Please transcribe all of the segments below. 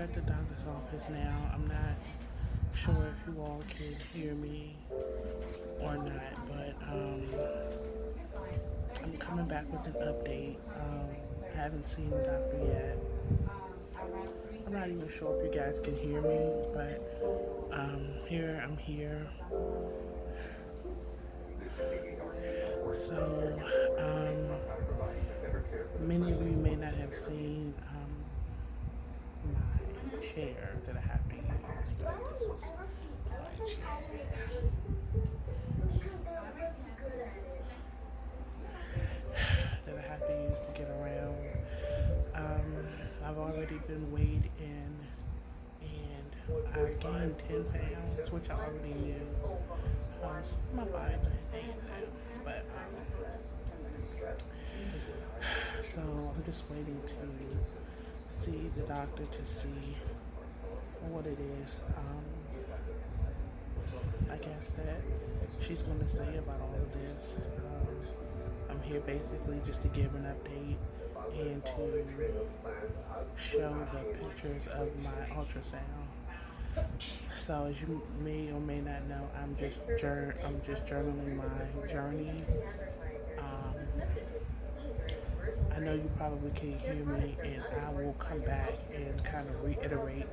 at the doctor's office now. I'm not sure if you all can hear me or not, but I'm coming back with an update. I haven't seen the doctor yet. I'm not even sure if you guys can hear me, but here I'm here. So, many of you may not have seen my chair that I have to use, but this is my chair that I have to use to get around. I've already been weighed in and I gained 10 pounds, which I already knew. My body's anything now, but so I'm just waiting to see the doctor to see what it is. I guess that she's going to say about all of this. I'm here basically just to give an update and to show the pictures of my ultrasound. So as you may or may not know, I'm just journaling my journey. I know you probably can't hear me, and I will come back and kind of reiterate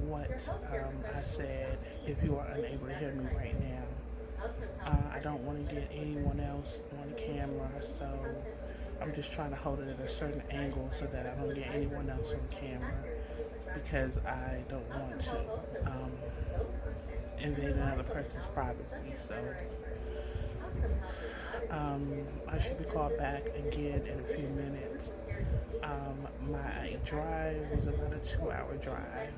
what I said if you are unable to hear me right now. I don't want to get anyone else on camera, so I'm just trying to hold it at a certain angle so that I don't get anyone else on camera because I don't want to invade another person's privacy. So I should be called back again in a few minutes. My drive was about a 2-hour drive.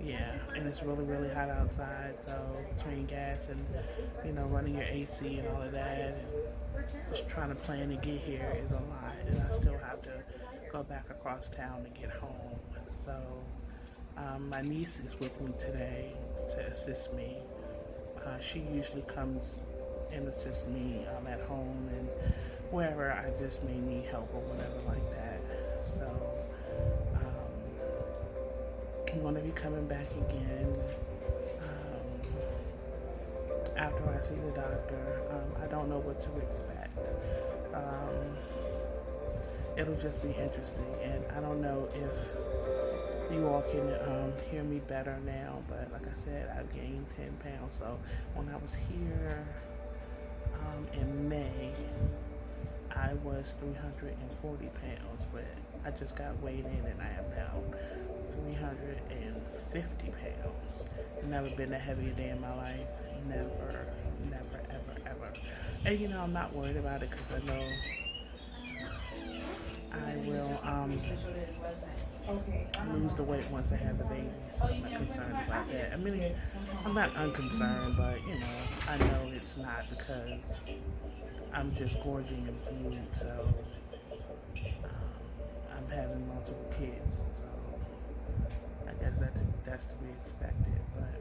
Yeah, and it's really, really hot outside, so between gas and, running your AC and all of that, and just trying to plan to get here is a lot, and I still have to go back across town to get home. So, my niece is with me today to assist me. She usually comes and assists me at home and wherever I just may need help or whatever like that. So, I'm going to be coming back again after I see the doctor. I don't know what to expect. It'll just be interesting, and I don't know if you all can hear me better now, but like I said, I've gained 10 pounds. So when I was here in May, I was 340 pounds, but I just got weighed in and I am now 350 pounds. Never been that heavy a day in my life. Never, ever, ever. And I'm not worried about it because I know I will lose the weight once I have the baby, so I'm not concerned about that. I mean, I'm not unconcerned, but I know it's not because I'm just gorging in food, so I'm having multiple kids, so I guess that's to be expected. But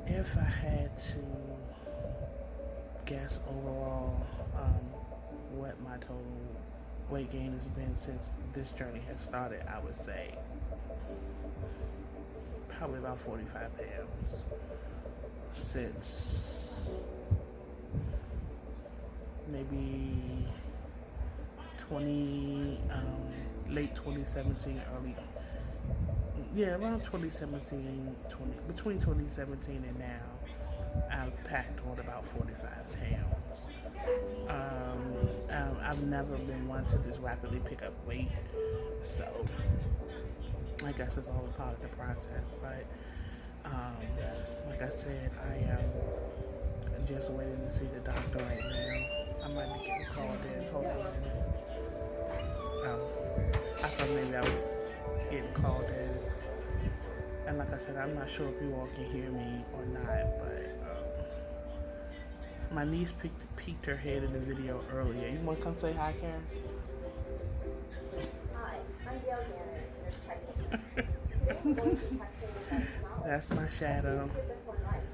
if I had to guess overall what my total weight gain has been since this journey has started, I would say probably about 45 pounds since maybe late 2017, around 2017, between 2017 and now, I've packed on about 45 pounds. I've never been one to just rapidly pick up weight, so I guess it's all a part of the process. But like I said, I am just waiting to see the doctor right now. I might be getting called in. Hold on a minute. I thought maybe I was getting called in. And like I said, I'm not sure if you all can hear me or not, but my niece peeked her head in the video earlier. You want to come say hi, Karen? Hi, I'm Gail Gannon, nurse practitioner. Today we're going to be testing the technology. That's my shadow. Get this one right.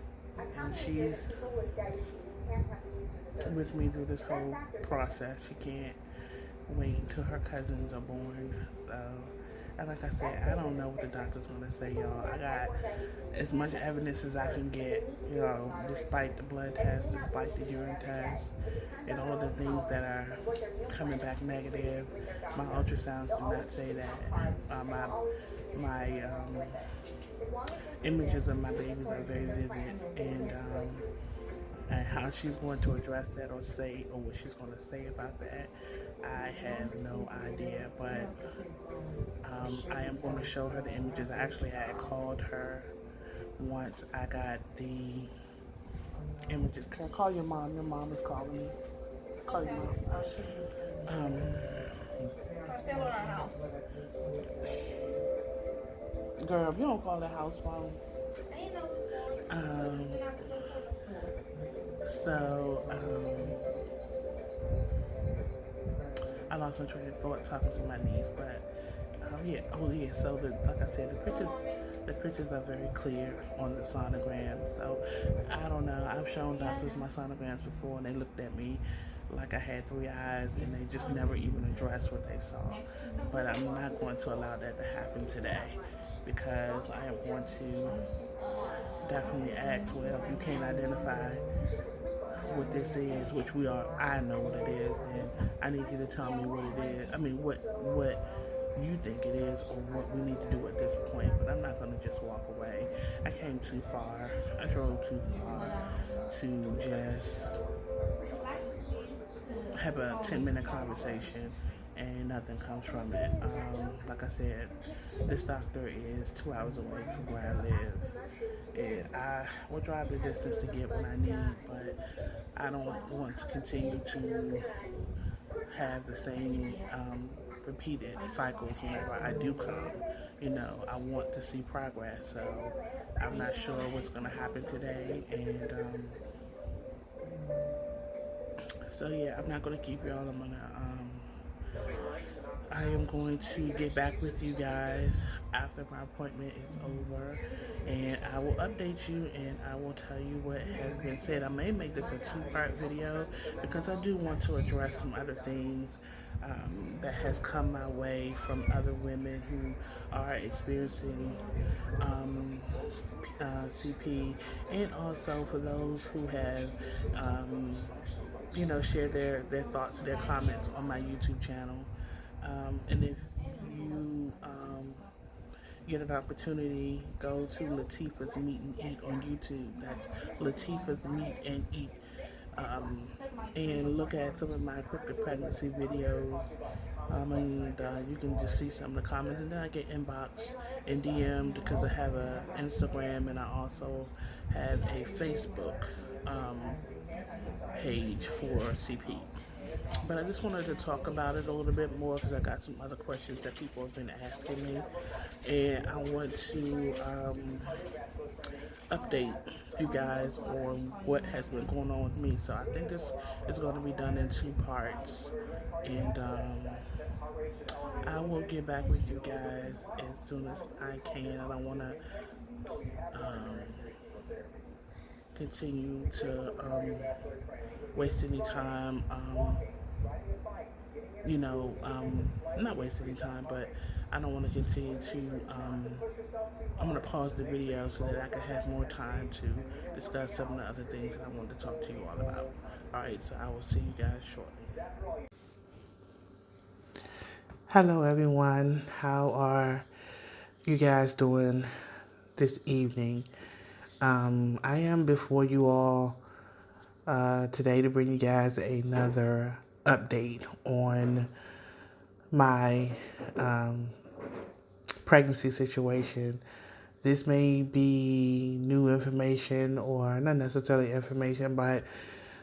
And she's People with diabetes can't press use or dessert. with me through this whole process. She can't waiting till her cousins are born. So, and like I said, I don't know what the doctor's gonna say, y'all. I got as much evidence as I can get, despite the blood test, despite the urine test, and all of the things that are coming back negative. My ultrasounds do not say that. My images of my babies are very vivid, and how she's going to address that or say or what she's going to say about that, I have no idea. But I am going to show her the images. I actually had called her once I got the images. Can I call your mom? Your mom is calling me. Call your mom. Um, Girl, if you don't call the house phone. Um, so, I lost my train of thought talking to my niece, but yeah, oh yeah. So like I said, the pictures are very clear on the sonogram. So I don't know. I've shown doctors my sonograms before, and they looked at me like I had three eyes, and they just never even addressed what they saw. But I'm not going to allow that to happen today because I am going to definitely ask. Well, you can't identify what this is, which I know what it is, then I need you to tell me what it is. I mean, what you think it is, or what we need to do at this point. But I'm not gonna just walk away. I came too far. I drove too far to just have a 10-minute conversation and nothing comes from it. Like I said, this doctor is 2 hours away from where I live. And I will drive the distance to get what I need, but I don't want to continue to have the same repeated cycles whenever I do come. I want to see progress, so I'm not sure what's going to happen today. And so, yeah, I'm not going to keep y'all. I am going to get back with you guys after my appointment is over, and I will update you and I will tell you what has been said. I may make this a two-part video because I do want to address some other things that has come my way from other women who are experiencing CP, and also for those who have share their thoughts, their comments on my YouTube channel. And if you get an opportunity, go to Latifah's Meet and Eat on YouTube. That's Latifah's Meet and Eat. And look at some of my cryptic pregnancy videos. And you can just see some of the comments. And then I get inboxed and DM'd because I have an Instagram and I also have a Facebook page for CP. But I just wanted to talk about it a little bit more because I got some other questions that people have been asking me. And I want to update you guys on what has been going on with me. So I think this is going to be done in two parts. And I will get back with you guys as soon as I can. I don't want to continue to waste any time. Not waste any time, but I don't want to continue to. I'm going to pause the video so that I can have more time to discuss some of the other things that I want to talk to you all about. Alright, so I will see you guys shortly. Hello, everyone. How are you guys doing this evening? I am before you all today to bring you guys another update on my pregnancy situation. This may be new information or not necessarily information, but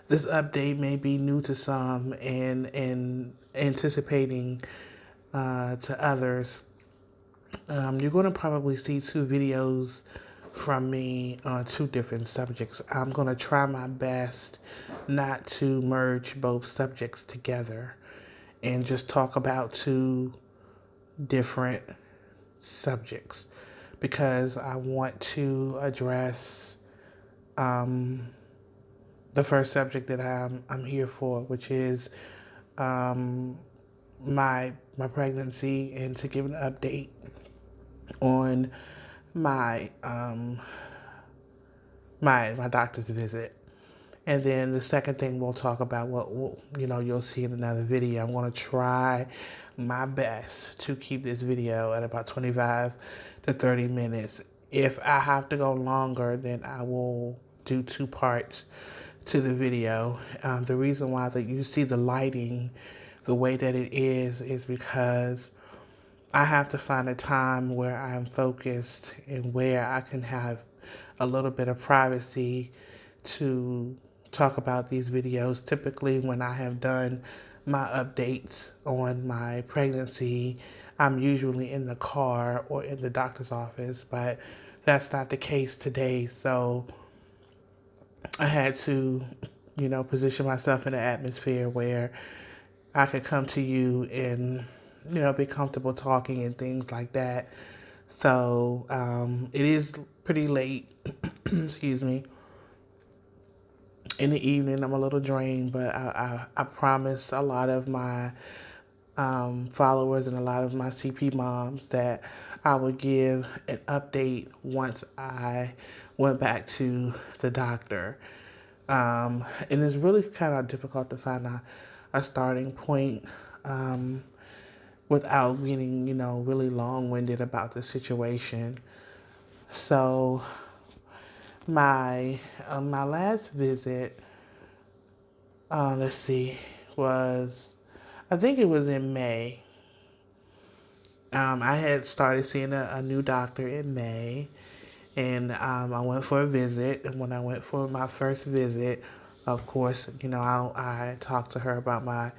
this update may be new to some and anticipating to others. You're going to probably see two videos from me on two different subjects. I'm going to try my best not to merge both subjects together and just talk about two different subjects because I want to address the first subject that I'm here for, which is my pregnancy and to give an update on my my doctor's visit. And then the second thing we'll talk about, what you'll see in another video. I'm going to try my best to keep this video at about 25 to 30 minutes. If I have to go longer, then I will do 2 parts to the video. The reason why that you see the lighting the way that it is because I have to find a time where I'm focused and where I can have a little bit of privacy to talk about these videos. Typically, when I have done my updates on my pregnancy, I'm usually in the car or in the doctor's office, but that's not the case today. So I had to, position myself in an atmosphere where I could come to you and, be comfortable talking and things like that. So it is pretty late, excuse me, in the evening. I'm a little drained, but I promised a lot of my followers and a lot of my CP moms that I would give an update once I went back to the doctor. And it's really kind of difficult to find a starting point without getting, really long-winded about the situation. So my last visit, let's see, was, I think it was in May. I had started seeing a new doctor in May, and I went for a visit. And when I went for my first visit, of course, I talked to her about my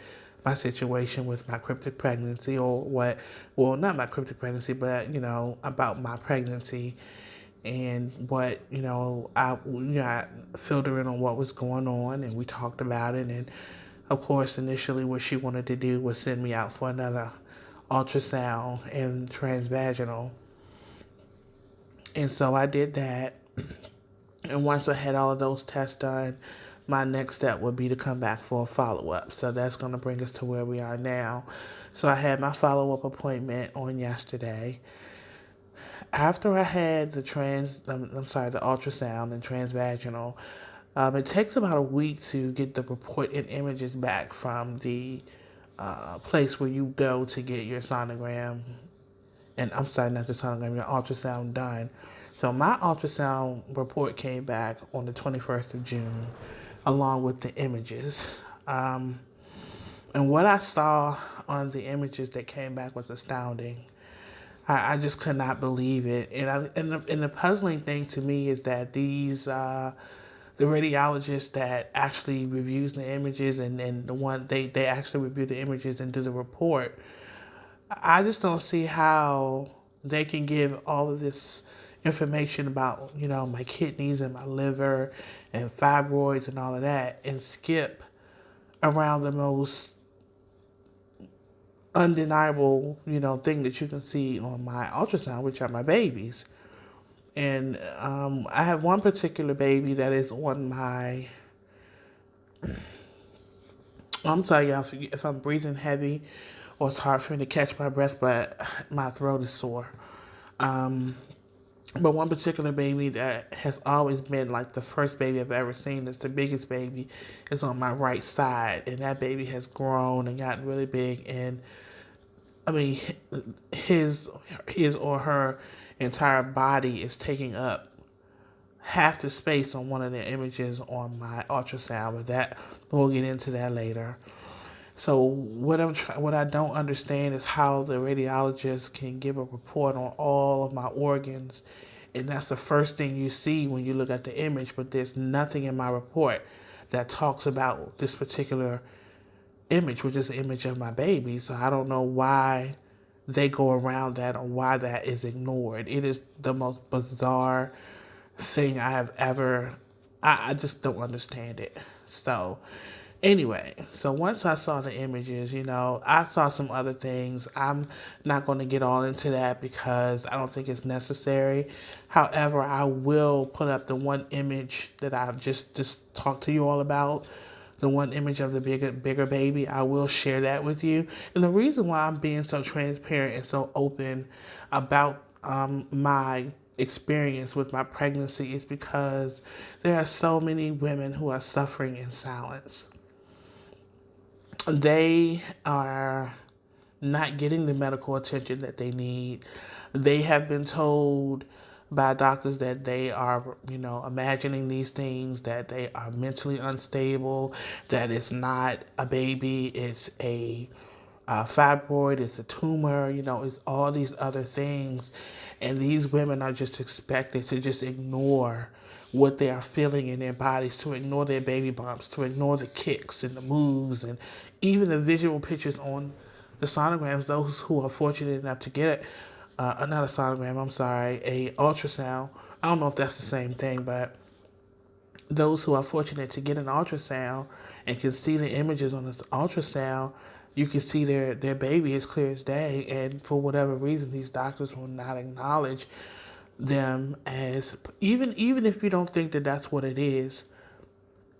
situation with my cryptic pregnancy, or not my cryptic pregnancy, but, about my pregnancy and what, I filled her in on what was going on, and we talked about it. And of course, initially what she wanted to do was send me out for another ultrasound and transvaginal. And so I did that. And once I had all of those tests done, my next step would be to come back for a follow-up. So that's going to bring us to where we are now. So I had my follow-up appointment on yesterday. After I had the ultrasound and transvaginal, it takes about a week to get the report and images back from the place where you go to get your sonogram, and not the sonogram, your ultrasound done. So my ultrasound report came back on the 21st of June, along with the images. And what I saw on the images that came back was astounding. I just could not believe it. And the puzzling thing to me is that the radiologist that actually reviews the images and the one they actually review the images and do the report, I just don't see how they can give all of this information about, my kidneys and my liver and fibroids and all of that and skip around the most undeniable, thing that you can see on my ultrasound, which are my babies. And I have one particular baby that is on my, I'm sorry y'all if I'm breathing heavy or it's hard for me to catch my breath, but my throat is sore. But one particular baby that has always been like the first baby I've ever seen, that's the biggest baby, is on my right side. And that baby has grown and gotten really big. And I mean, his or her entire body is taking up half the space on one of the images on my ultrasound. But that, we'll get into that later. So what I don't understand is how the radiologist can give a report on all of my organs, and that's the first thing you see when you look at the image, but there's nothing in my report that talks about this particular image, which is the image of my baby. So I don't know why they go around that or why that is ignored. It is the most bizarre thing I have ever, I just don't understand it. So anyway, so once I saw the images, I saw some other things. I'm not going to get all into that because I don't think it's necessary. However, I will put up the one image that I've just talked to you all about the one image of the bigger baby, I will share that with you. And the reason why I'm being so transparent and so open about my experience with my pregnancy is because there are so many women who are suffering in silence. They are not getting the medical attention that they need. They have been told by doctors that they are, imagining these things, that they are mentally unstable, that it's not a baby, it's a fibroid, it's a tumor, it's all these other things. And these women are just expected to just ignore what they are feeling in their bodies, to ignore their baby bumps, to ignore the kicks and the moves, and even the visual pictures on the sonograms. Those who are fortunate enough to get it, not a sonogram, I'm sorry, a ultrasound. I don't know if that's the same thing, but those who are fortunate to get an ultrasound and can see the images on this ultrasound, you can see their baby as clear as day. And for whatever reason, these doctors will not acknowledge them as, even if you don't think that that's what it is,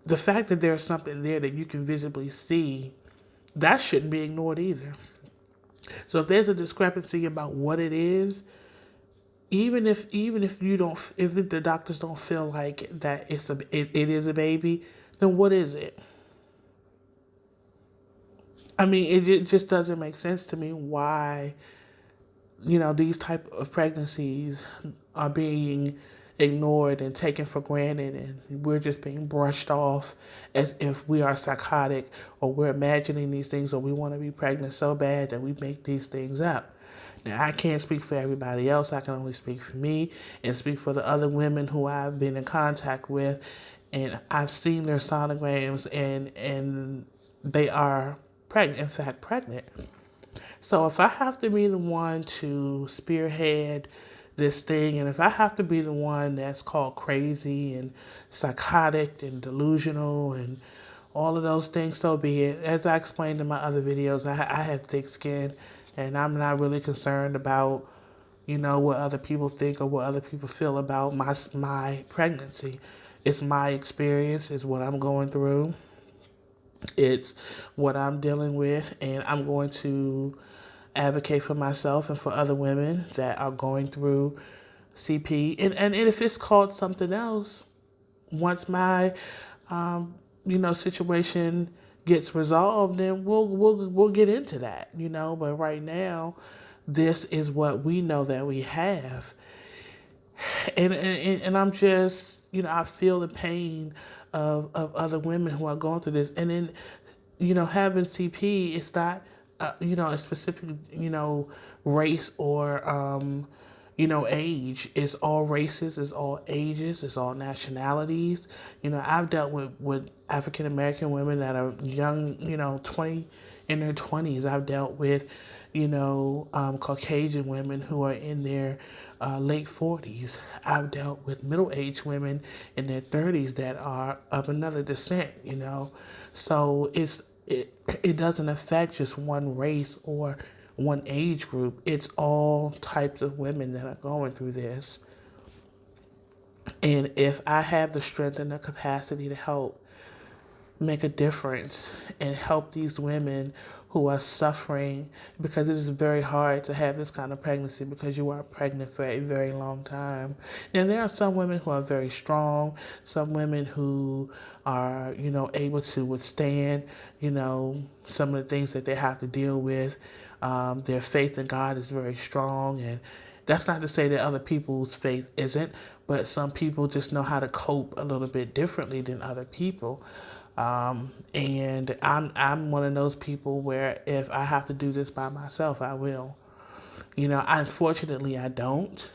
the fact that there's something there that you can visibly see, that shouldn't be ignored either. So if there's a discrepancy about what it is, even if you don't, if the doctors don't feel like that it is a baby, then what is it? I mean, it just doesn't make sense to me why, these type of pregnancies are being ignored and taken for granted, and we're just being brushed off as if we are psychotic, or we're imagining these things, or we want to be pregnant so bad that we make these things up. Now, I can't speak for everybody else. I can only speak for me and speak for the other women who I've been in contact with, and I've seen their sonograms, and they are pregnant. In fact, pregnant. So if I have to be the one to spearhead this thing, and if I have to be the one that's called crazy and psychotic and delusional and all of those things, so be it. As I explained in my other videos, I have thick skin, and I'm not really concerned about, what other people think or what other people feel about my pregnancy. It's my experience. It's what I'm going through. It's what I'm dealing with, and I'm going to advocate for myself and for other women that are going through CP. And if it's called something else, once my situation gets resolved, then we'll get into that, But right now, this is what we know that we have. And I'm just, I feel the pain of other women who are going through this. And then, having CP, it's not, a specific, race or, age. It's all races, it's all ages, it's all nationalities. I've dealt with African American women that are young, 20, in their 20s. I've dealt with, Caucasian women who are in their late 40s. I've dealt with middle-aged women in their 30s that are of another descent, So it doesn't affect just one race or one age group. It's all types of women that are going through this. And if I have the strength and the capacity to help make a difference and help these women who are suffering, because it is very hard to have this kind of pregnancy because you are pregnant for a very long time. And there are some women who are very strong, some women who are, able to withstand, some of the things that they have to deal with. Their faith in God is very strong, and that's not to say that other people's faith isn't, but some people just know how to cope a little bit differently than other people. And I'm one of those people where if I have to do this by myself, I will. Unfortunately, I don't.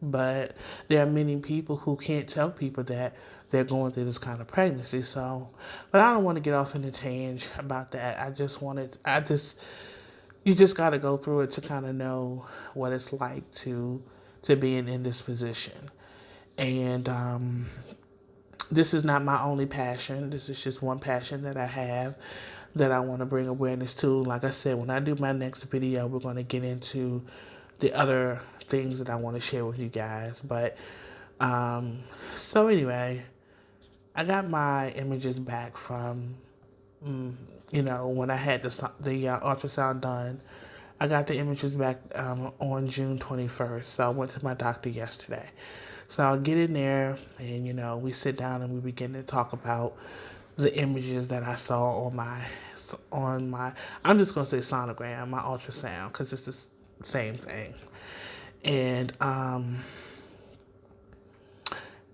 But there are many people who can't tell people that they're going through this kind of pregnancy. So, but I don't want to get off in a tangent about that. You just got to go through it to kind of know what it's like to be in this position. And this is not my only passion. This is just one passion that I have that I want to bring awareness to. Like I said, when I do my next video, we're going to get into the other things that I want to share with you guys. But so anyway, I got my images back from when I had the ultrasound done. I got the images back on June 21st. So I went to my doctor yesterday. So I'll get in there and, we sit down and we begin to talk about the images that I saw on my I'm just going to say sonogram, my ultrasound, because it's the same thing. And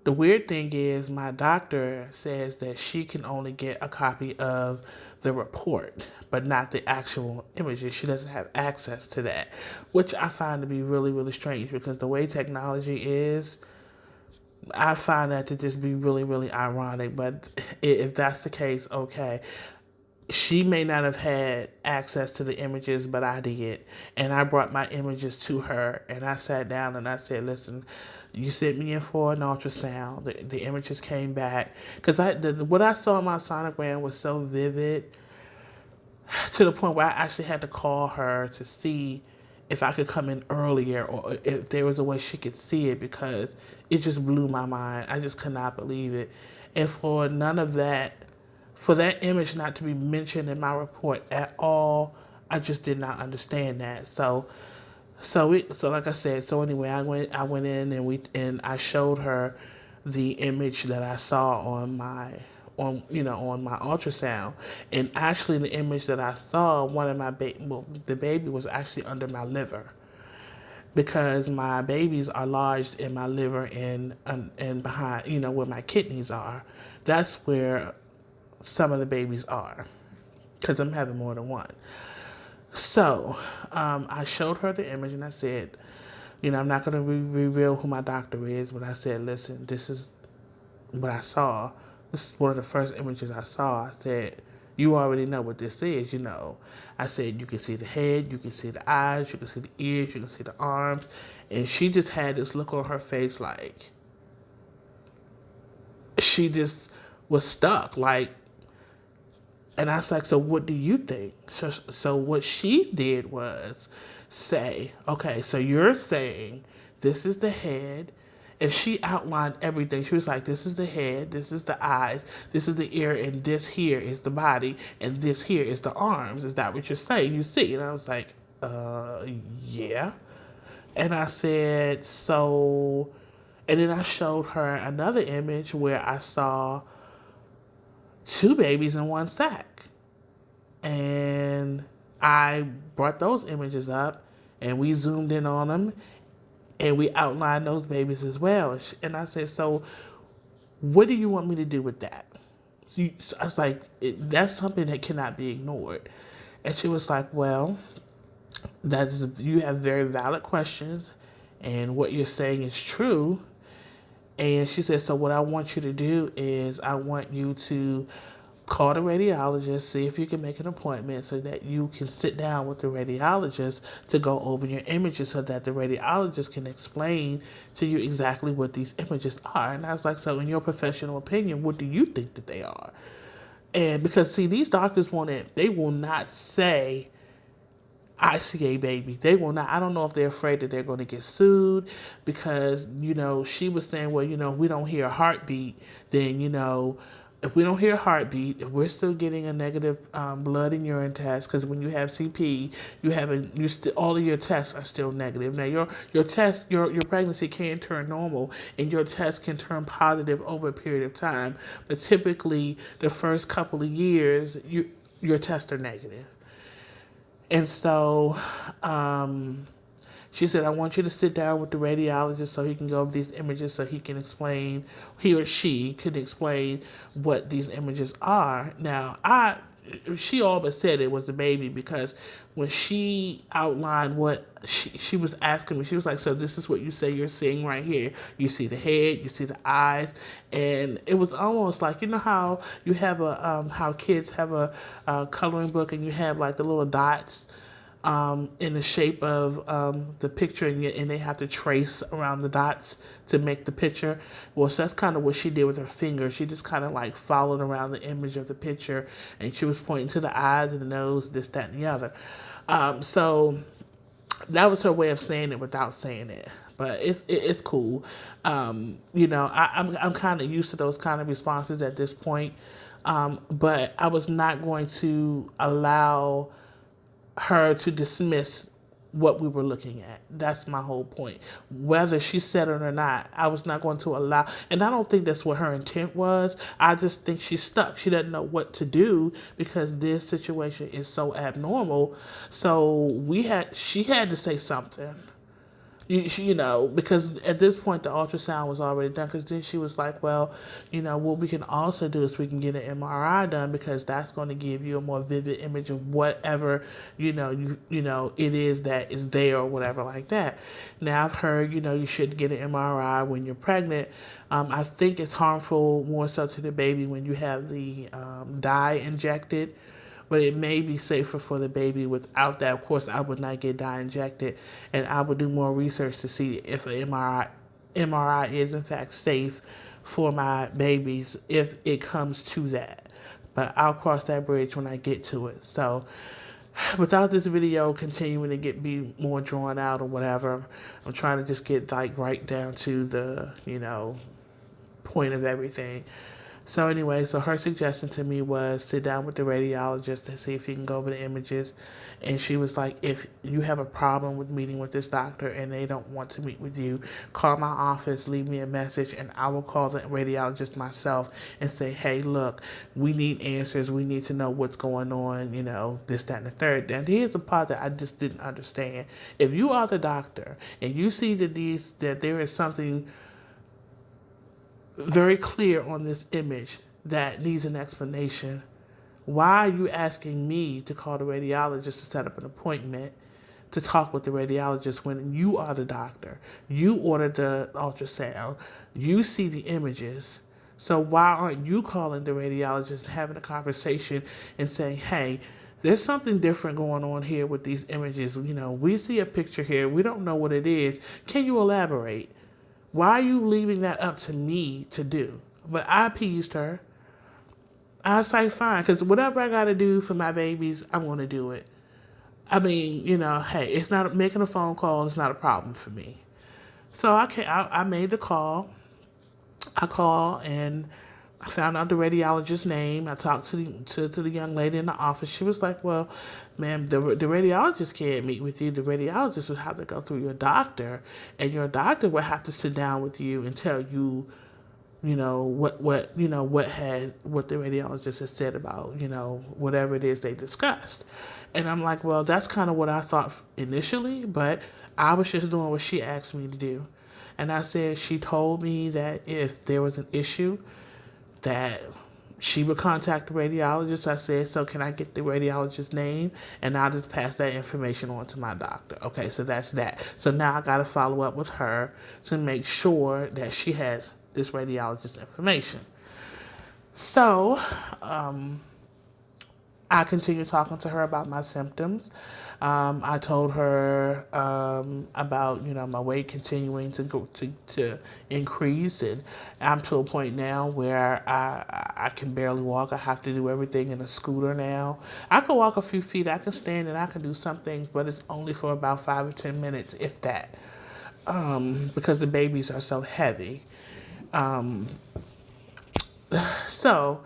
the weird thing is, my doctor says that she can only get a copy of the report, but not the actual images. She doesn't have access to that, which I find to be really, really strange because the way technology is, I find that to just be really, really ironic. But if that's the case, okay. She may not have had access to the images, but I did. And I brought my images to her and I sat down and I said, listen, you sent me in for an ultrasound. The images came back. Because what I saw in my sonogram was so vivid to the point where I actually had to call her to see if I could come in earlier or if there was a way she could see it because it just blew my mind. I just could not believe it. And for none of that, for that image not to be mentioned in my report at all, I just did not understand that. So like I said, so anyway, I went in and I showed her the image that I saw on my ultrasound, and actually the image that I saw, the baby was actually under my liver because my babies are lodged in my liver and behind where my kidneys are. That's where some of the babies are because I'm having more than one. So I showed her the image and I said, I'm not going to reveal who my doctor is, but I said, listen, this is what I saw. This is one of the first images I saw. I said, you already know what this is. I said, you can see the head, you can see the eyes, you can see the ears, you can see the arms. And she just had this look on her face like she just was stuck. And I was like, so what do you think? So what she did was say, okay, so you're saying this is the head. And she outlined everything. She was like, this is the head, this is the eyes, this is the ear, and this here is the body, and this here is the arms. Is that what you're saying? You see? And I was like, yeah. And I said, so, and then I showed her another image where I saw two babies in one sack. And I brought those images up and we zoomed in on them and we outlined those babies as well. And I said, so what do you want me to do with that? I was like, that's something that cannot be ignored. And she was like, well, you have very valid questions and what you're saying is true. And she said, so what I want you to do is I want you to call the radiologist, see if you can make an appointment so that you can sit down with the radiologist to go over your images so that the radiologist can explain to you exactly what these images are. And I was like, so in your professional opinion, what do you think that they are? And because, see, these doctors they will not say, I see a baby. They will not. I don't know if they're afraid that they're going to get sued because, she was saying, well, we don't hear a heartbeat, then, if we don't hear a heartbeat, if we're still getting a negative blood and urine test, because when you have CP, all of your tests are still negative. Now your test, your pregnancy can turn normal, and your test can turn positive over a period of time. But typically, the first couple of years, your tests are negative. And so she said, I want you to sit down with the radiologist so he can go over these images so he or she can explain what these images are. Now, she all but said it was the baby because when she outlined what she was asking me, she was like, so this is what you say you're seeing right here. You see the head, you see the eyes, and it was almost like, how you have how kids have a coloring book and you have like the little dots in the shape of the picture, and they have to trace around the dots to make the picture. Well, so that's kind of what she did with her finger. She just kind of like followed around the image of the picture, and she was pointing to the eyes and the nose, this, that, and the other. So that was her way of saying it without saying it. but it's cool. I'm kind of used to those kind of responses at this point, but I was not going to allow her to dismiss what we were looking at. That's my whole point. Whether she said it or not, I was not going to allow, and I don't think that's what her intent was. I just think she's stuck. She doesn't know what to do because this situation is so abnormal. So she had to say something. Because at this point the ultrasound was already done. Because then she was like, well, what we can also do is we can get an MRI done because that's going to give you a more vivid image of whatever it is that is there or whatever like that. Now I've heard you should get an MRI when you're pregnant. I think it's harmful more so to the baby when you have the dye injected. But it may be safer for the baby without that. Of course, I would not get dye injected, and I would do more research to see if an MRI is in fact safe for my babies if it comes to that. But I'll cross that bridge when I get to it. So, without this video continuing to be more drawn out or whatever, I'm trying to just get right down to the point of everything. So anyway, her suggestion to me was sit down with the radiologist and see if he can go over the images. And she was like, if you have a problem with meeting with this doctor and they don't want to meet with you, call my office, leave me a message, and I will call the radiologist myself and say, hey, look, we need answers. We need to know what's going on, this, that, and the third. And here's the part that I just didn't understand. If you are the doctor and you see that there is something very clear on this image that needs an explanation, why are you asking me to call the radiologist to set up an appointment to talk with the radiologist when you are the doctor? You ordered the ultrasound. You see the images. So why aren't you calling the radiologist and having a conversation and saying, hey, there's something different going on here with these images. We see a picture here. We don't know what it is. Can you elaborate? Why are you leaving that up to me to do? But I appeased her. I was like, fine, because whatever I got to do for my babies, I'm going to do it. I mean, hey, it's not making a phone call. It's not a problem for me. So I made the call. I called and I found out the radiologist's name. I talked to the young lady in the office. She was like, well, ma'am, the radiologist can't meet with you. The radiologist would have to go through your doctor, and your doctor would have to sit down with you and tell you, what the radiologist has said about, whatever it is they discussed. And I'm like, well, that's kind of what I thought initially, but I was just doing what she asked me to do. And I said, she told me that if there was an issue, that she would contact the radiologist. I said, so can I get the radiologist's name? And I'll just pass that information on to my doctor. Okay, so that's that. So now I got to follow up with her to make sure that she has this radiologist's information. So, I continued talking to her about my symptoms. I told her about my weight continuing to increase, and I'm to a point now where I can barely walk. I have to do everything in a scooter now. I can walk a few feet. I can stand and I can do some things, but it's only for about 5 or 10 minutes, if that, because the babies are so heavy. So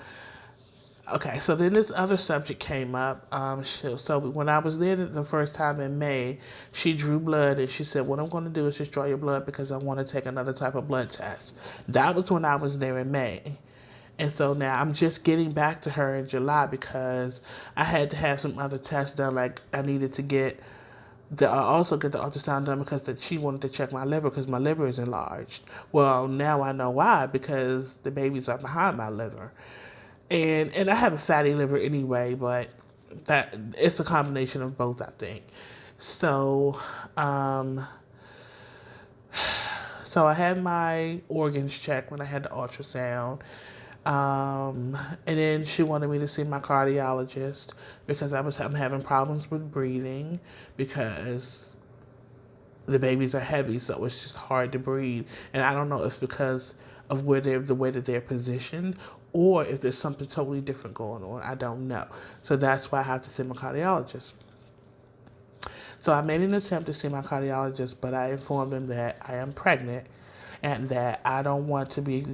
then this other subject came up. So when I was there the first time in May, she drew blood and she said, what I'm going to do is just draw your blood because I want to take another type of blood test. That was when I was there in May. And so now I'm just getting back to her in July because I had to have some other tests done. Like I needed to also get the ultrasound done because she wanted to check my liver because my liver is enlarged. Well, now I know why, because the babies are behind my liver. And I have a fatty liver anyway, but that it's a combination of both, I think. So, so I had my organs checked when I had the ultrasound. And then she wanted me to see my cardiologist because I'm having problems with breathing because the babies are heavy, so it's just hard to breathe. And I don't know if it's because of the way that they're positioned or if there's something totally different going on. I don't know. So that's why I have to see my cardiologist. So I made an attempt to see my cardiologist, but I informed him that I am pregnant and that I don't want to be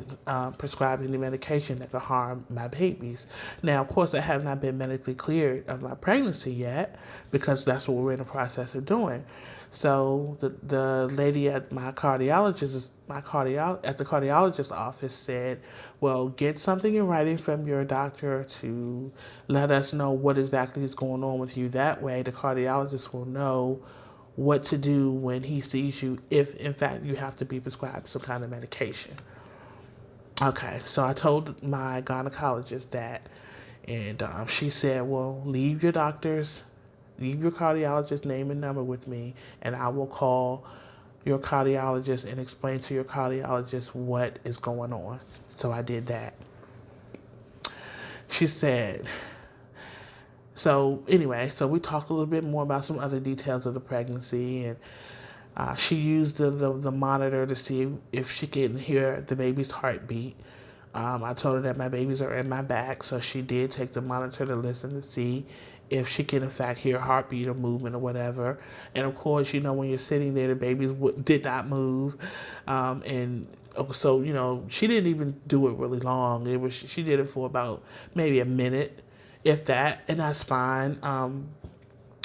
prescribed any medication that could harm my babies. Now, of course, I have not been medically cleared of my pregnancy yet because that's what we're in the process of doing. So the lady at my cardiologist, at the cardiologist's office said, "Well, get something in writing from your doctor to let us know what exactly is going on with you. That way, the cardiologist will know what to do when he sees you if, in fact, you have to be prescribed some kind of medication." Okay, so I told my gynecologist that, and she said, "Well, leave your cardiologist name and number with me, and I will call your cardiologist and explain to your cardiologist what is going on." So I did that. She said, so anyway, so we talked a little bit more about some other details of the pregnancy, and she used the monitor to see if she could hear the baby's heartbeat. I told her that my babies are in my back, so she did take the monitor to listen to see if she can in fact hear heartbeat or movement or whatever. And of course, when you're sitting there, the babies did not move, and so she didn't even do it really long. She did it for about maybe a minute, if that, and that's fine.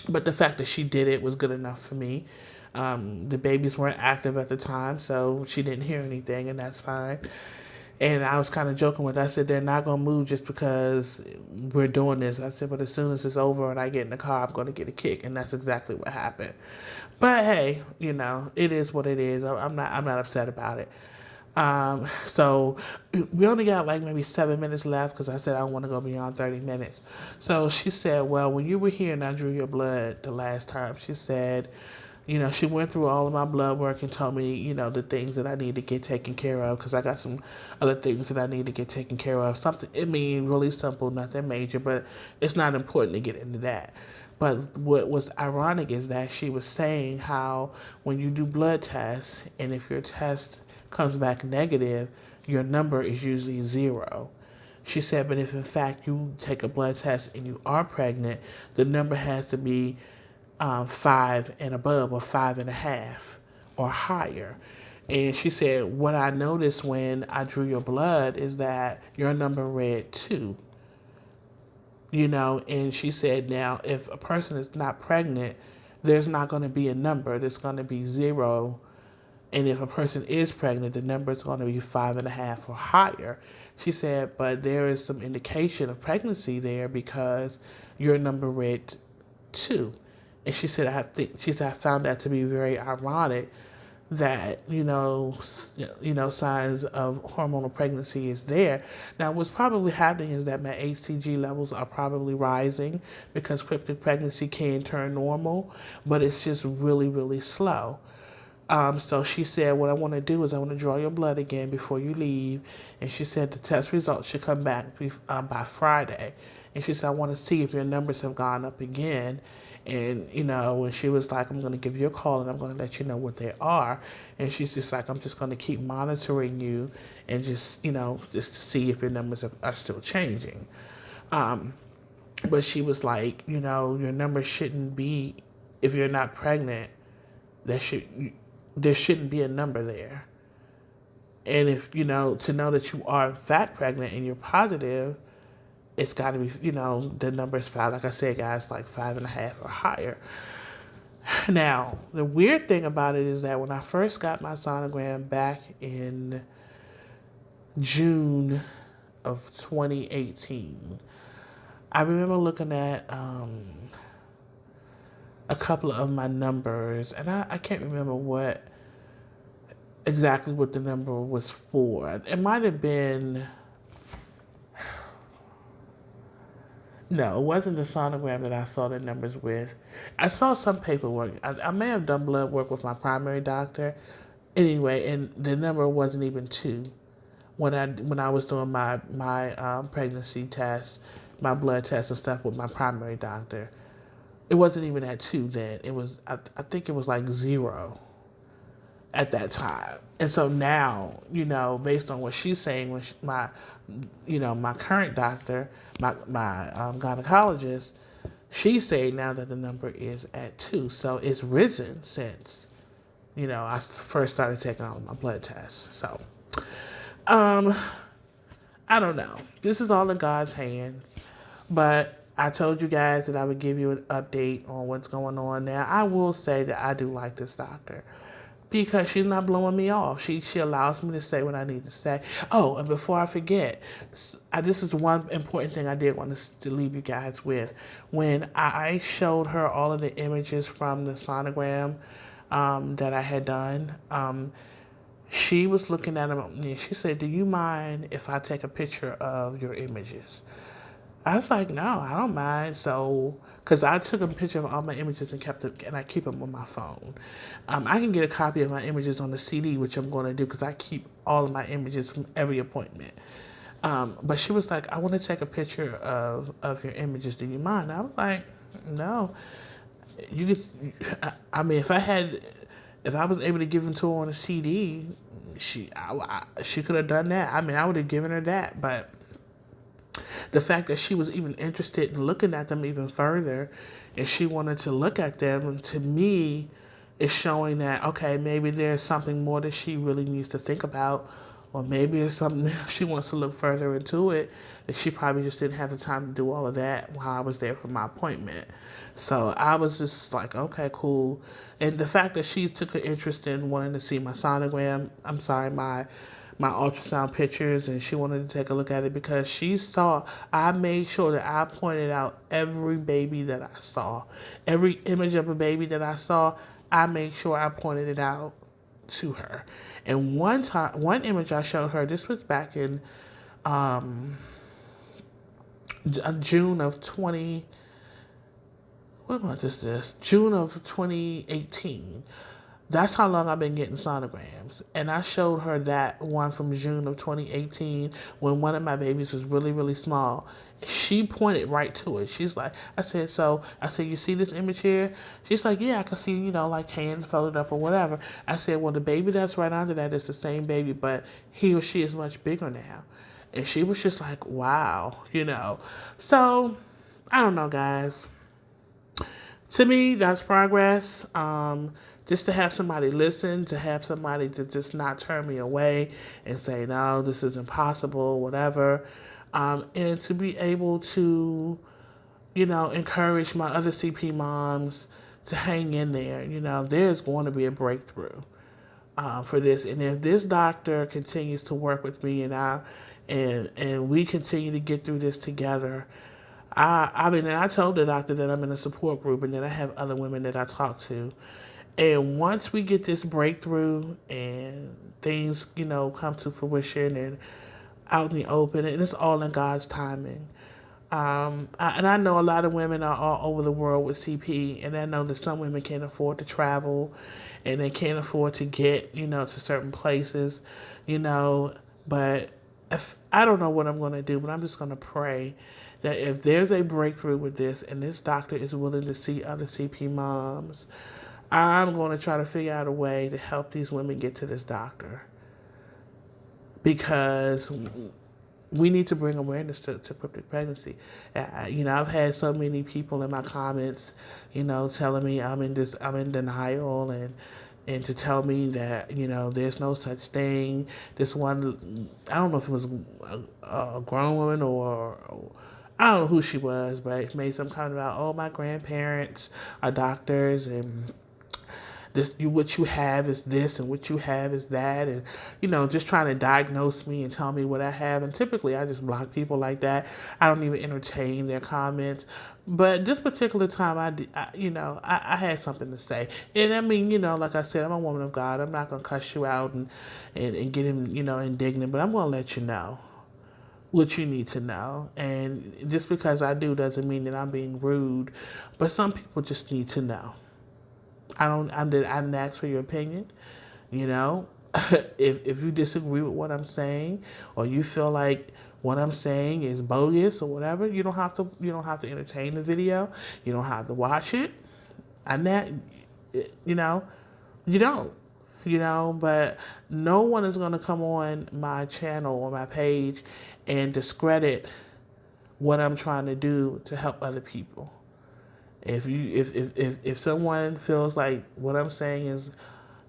But the fact that she did it was good enough for me. The babies weren't active at the time, so she didn't hear anything, and that's fine. And I was kind of joking with her. I said, "They're not going to move just because we're doing this." I said, "But as soon as it's over and I get in the car, I'm going to get a kick." And that's exactly what happened. But hey, it is what it is. I'm not upset about it. So we only got like maybe 7 minutes left because I said I don't want to go beyond 30 minutes. So she said, "Well, when you were here and I drew your blood the last time," she said, she went through all of my blood work and told me, the things that I need to get taken care of because I got some other things that I need to get taken care of. Something, really simple, nothing major, but it's not important to get into that. But what was ironic is that she was saying how when you do blood tests and if your test comes back negative, your number is usually 0. She said, but if in fact you take a blood test and you are pregnant, the number has to be 5 and above, or 5.5 or higher. And she said, what I noticed when I drew your blood is that your number read 2. And she said, now if a person is not pregnant, there's not going to be a number. There's going to be 0. And if a person is pregnant, the number is going to be 5.5 or higher. She said, but there is some indication of pregnancy there because your number read 2. And she said, I found that to be very ironic that, signs of hormonal pregnancy is there. Now, what's probably happening is that my HCG levels are probably rising because cryptic pregnancy can turn normal, but it's just really, really slow. So she said, what I want to do is I want to draw your blood again before you leave. And she said the test results should come back by Friday. And she said, I want to see if your numbers have gone up again. And, and she was like, I'm going to give you a call and I'm going to let you know what they are. And she's just like, I'm just going to keep monitoring you and just to see if your numbers are still changing. But she was like, your numbers shouldn't be, if you're not pregnant, there shouldn't be a number there. And if, to know that you are in fact pregnant and you're positive, it's got to be, the number is 5. Like I said, guys, like 5.5 or higher. Now, the weird thing about it is that when I first got my sonogram back in June of 2018, I remember looking at a couple of my numbers, and I can't remember exactly what the number was for. It might have been, no, it wasn't the sonogram that I saw the numbers with. I saw some paperwork. I may have done blood work with my primary doctor. Anyway, and the number wasn't even 2 when I was doing my pregnancy test, my blood test and stuff with my primary doctor. It wasn't even at 2 then. It was, I think it was like 0 at that time. And so now, based on what she's saying, when my current doctor, my gynecologist, She's saying now that the number is at 2. So it's risen since, I first started taking all my blood tests. So, um, I don't know. This is all in God's hands. But I told you guys that I would give you an update on what's going on now. I will say that I do like this doctor because she's not blowing me off. She allows me to say what I need to say. Oh, and before I forget, this is one important thing I did want to leave you guys with. When I showed her all of the images from the sonogram that I had done, she was looking at them and she said, "Do you mind if I take a picture of your images?" I was like, "No, I don't mind." So, because I took a picture of all my images and kept it, and I keep them on my phone. I can get a copy of my images on the CD, which I'm going to do because I keep all of my images from every appointment. But she was like, "I want to take a picture of your images. Do you mind?" I was like, "No." You could. I mean, if I was able to give them to her on a CD, she could have done that. I mean, I would have given her that, but the fact that she was even interested in looking at them even further and she wanted to look at them, to me, is showing that, okay, maybe there's something more that she really needs to think about, or maybe there's something she wants to look further into it, that she probably just didn't have the time to do all of that while I was there for my appointment. So I was just like, okay, cool. And the fact that she took an interest in wanting to see my sonogram, my ultrasound pictures, and she wanted to take a look at it because I made sure that I pointed out every baby that I saw. Every image of a baby that I saw, I made sure I pointed it out to her. And one image I showed her, this was back in June of 20, what month is this? June of 2018. That's how long I've been getting sonograms. And I showed her that one from June of 2018 when one of my babies was really, really small. She pointed right to it. She's like, I said, you see this image here? She's like, yeah, I can see, like hands folded up or whatever. I said, well, the baby that's right under that is the same baby, but he or she is much bigger now. And she was just like, wow, So, I don't know, guys. To me, that's progress. Just to have somebody listen, to have somebody to just not turn me away and say, no, this is impossible, whatever. And to be able to, encourage my other CP moms to hang in there. There's going to be a breakthrough for this. And if this doctor continues to work with me and we continue to get through this together, and I told the doctor that I'm in a support group and that I have other women that I talk to. And once we get this breakthrough and things, come to fruition and out in the open, and it's all in God's timing. And I know a lot of women are all over the world with CP, and I know that some women can't afford to travel and they can't afford to get, to certain places, but I don't know what I'm going to do, but I'm just going to pray that if there's a breakthrough with this and this doctor is willing to see other CP moms, I'm going to try to figure out a way to help these women get to this doctor. Because we need to bring awareness to cryptic pregnancy. I've had so many people in my comments, telling me I'm in denial and to tell me that, there's no such thing. This one, I don't know if it was a grown woman or I don't know who she was, but it made some comment about, oh, my grandparents are doctors and what you have is this and what you have is that, and just trying to diagnose me and tell me what I have. And typically I just block people like that. I don't even entertain their comments. But this particular time I had something to say. And I mean, like I said, I'm a woman of God. I'm not going to cuss you out and get him, indignant, but I'm going to let you know what you need to know. And just because I do doesn't mean that I'm being rude, but some people just need to know. I didn't ask for your opinion, if you disagree with what I'm saying or you feel like what I'm saying is bogus or whatever, you don't have to entertain the video. You don't have to watch it. You don't. But no one is going to come on my channel or my page and discredit what I'm trying to do to help other people. If someone feels like what I'm saying is,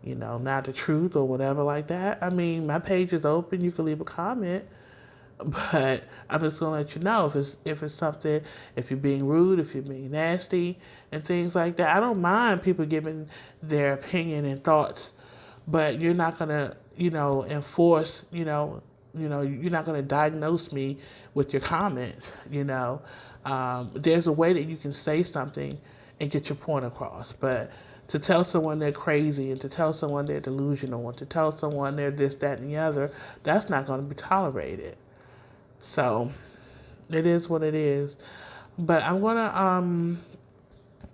not the truth or whatever like that, I mean, my page is open. You can leave a comment, but I'm just gonna let you know if it's something, if you're being rude, if you're being nasty, and things like that. I don't mind people giving their opinion and thoughts, but you're not gonna, enforce, you're not gonna diagnose me with your comments. There's a way that you can say something and get your point across, but to tell someone they're crazy and to tell someone they're delusional and to tell someone they're this, that, and the other, that's not going to be tolerated. So it is what it is. But I'm gonna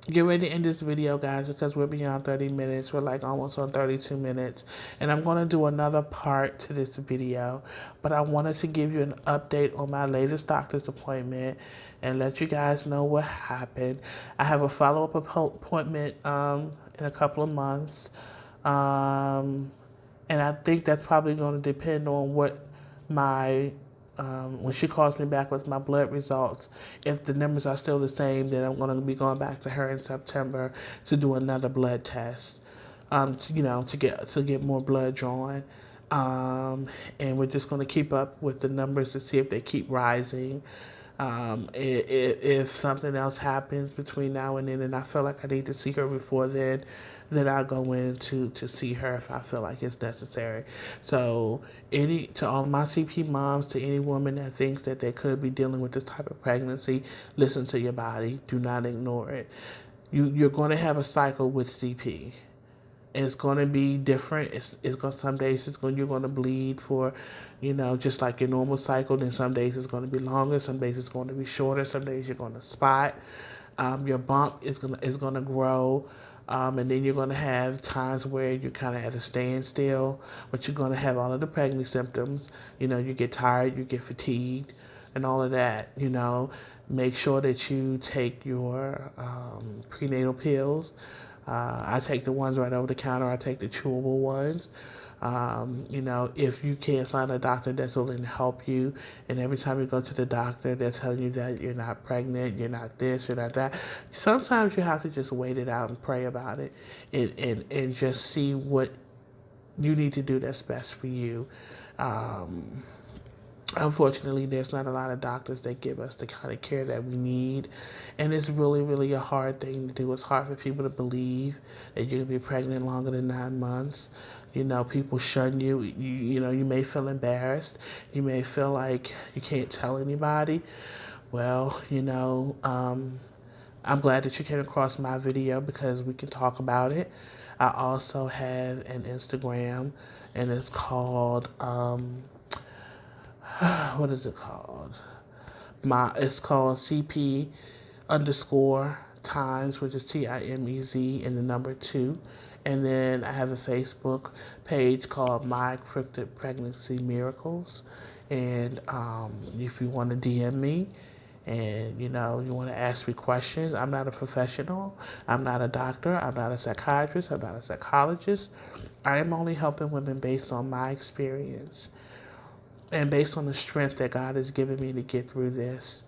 get ready to end this video, guys, because we're beyond 30 minutes. We're like almost on 32 minutes. And I'm gonna do another part to this video. But I wanted to give you an update on my latest doctor's appointment and let you guys know what happened. I have a follow-up appointment in a couple of months. And I think that's probably going to depend on what my when she calls me back with my blood results. If the numbers are still the same, then I'm going to be going back to her in September to do another blood test. To get more blood drawn. And we're just going to keep up with the numbers to see if they keep rising. If something else happens between now and then, and I feel like I need to see her before then I'll go in to see her if I feel like it's necessary. So to all my CP moms, to any woman that thinks that they could be dealing with this type of pregnancy, listen to your body. Do not ignore it. You're going to have a cycle with CP. It's going to be different. It's going some days you're going to bleed for, just like your normal cycle. Then some days it's going to be longer. Some days it's going to be shorter. Some days you're going to spot. Your bump is going to grow. And then you're going to have times where you're kind of at a standstill, but you're going to have all of the pregnancy symptoms. You get tired, you get fatigued, and all of that. Make sure that you take your prenatal pills. I take the ones right over the counter. I take the chewable ones. If you can't find a doctor that's willing to help you, and every time you go to the doctor, they're telling you that you're not pregnant, you're not this, you're not that. Sometimes you have to just wait it out and pray about it and just see what you need to do that's best for you. Unfortunately, there's not a lot of doctors that give us the kind of care that we need. And it's really, really a hard thing to do. It's hard for people to believe that you can be pregnant longer than 9 months. People shun you. You may feel embarrassed. You may feel like you can't tell anybody. Well, I'm glad that you came across my video because we can talk about it. I also have an Instagram, and it's called... what is it called? It's called CP _ times, which is TIMEZ and the number 2. And then I have a Facebook page called My Cryptic Pregnancy Miracles. And if you want to DM me and you want to ask me questions, I'm not a professional. I'm not a doctor. I'm not a psychiatrist. I'm not a psychologist. I am only helping women based on my experience. And based on the strength that God has given me to get through this.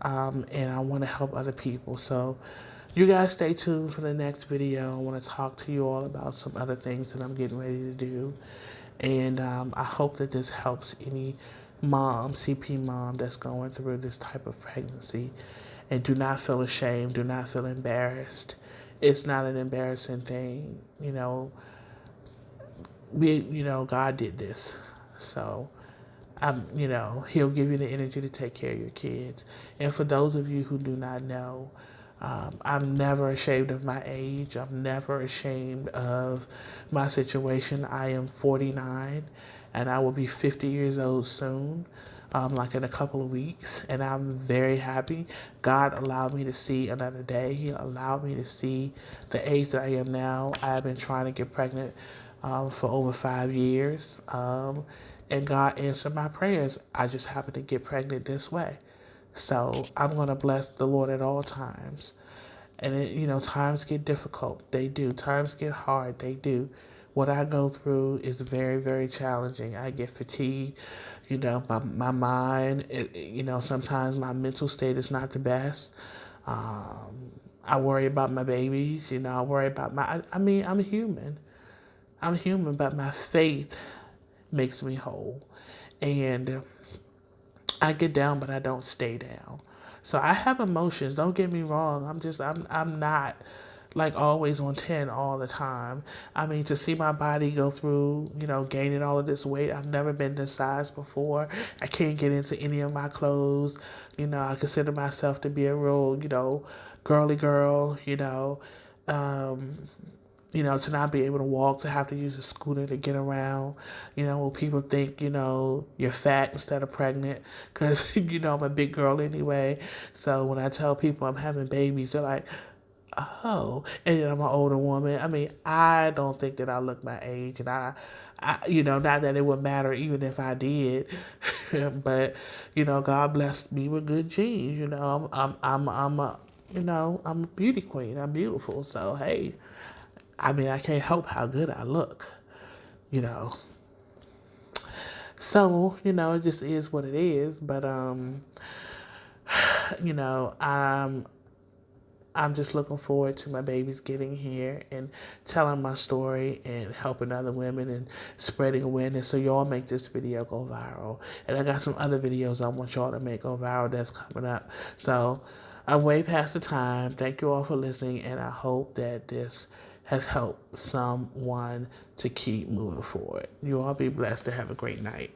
And I want to help other people. So you guys stay tuned for the next video. I want to talk to you all about some other things that I'm getting ready to do. And I hope that this helps any mom, CP mom, that's going through this type of pregnancy. And do not feel ashamed. Do not feel embarrassed. It's not an embarrassing thing. God did this. So... he'll give you the energy to take care of your kids. And for those of you who do not know, I'm never ashamed of my age. I'm never ashamed of my situation. I am 49, and I will be 50 years old soon, like in a couple of weeks. And I'm very happy. God allowed me to see another day. He allowed me to see the age that I am now. I've been trying to get pregnant for over 5 years. And God answered my prayers. I just happened to get pregnant this way. So I'm going to bless the Lord at all times. And, times get difficult. They do. Times get hard. They do. What I go through is very, very challenging. I get fatigued. My mind, sometimes my mental state is not the best. I worry about my babies, I worry about I mean, I'm human. I'm human, but my faith makes me whole. And I get down, but I don't stay down. So I have emotions. Don't get me wrong. I'm not like always on 10 all the time. I mean, to see my body go through, gaining all of this weight. I've never been this size before. I can't get into any of my clothes. I consider myself to be a real, girly girl, Um, to not be able to walk, to have to use a scooter to get around. When people think, you're fat instead of pregnant, because, I'm a big girl anyway. So when I tell people I'm having babies, they're like, oh, and then I'm an older woman. I mean, I don't think that I look my age, and not that it would matter even if I did, but God blessed me with good genes. I'm a, I'm a beauty queen. I'm beautiful. So hey, I mean, I can't help how good I look, you know. So, it just is what it is. But you know, I'm just looking forward to my babies getting here and telling my story and helping other women and spreading awareness so y'all make this video go viral. And I got some other videos I want y'all to make go viral that's coming up. So I'm way past the time. Thank you all for listening, and I hope that this has helped someone to keep moving forward. You all be blessed to have a great night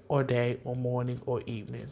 or day or morning or evening.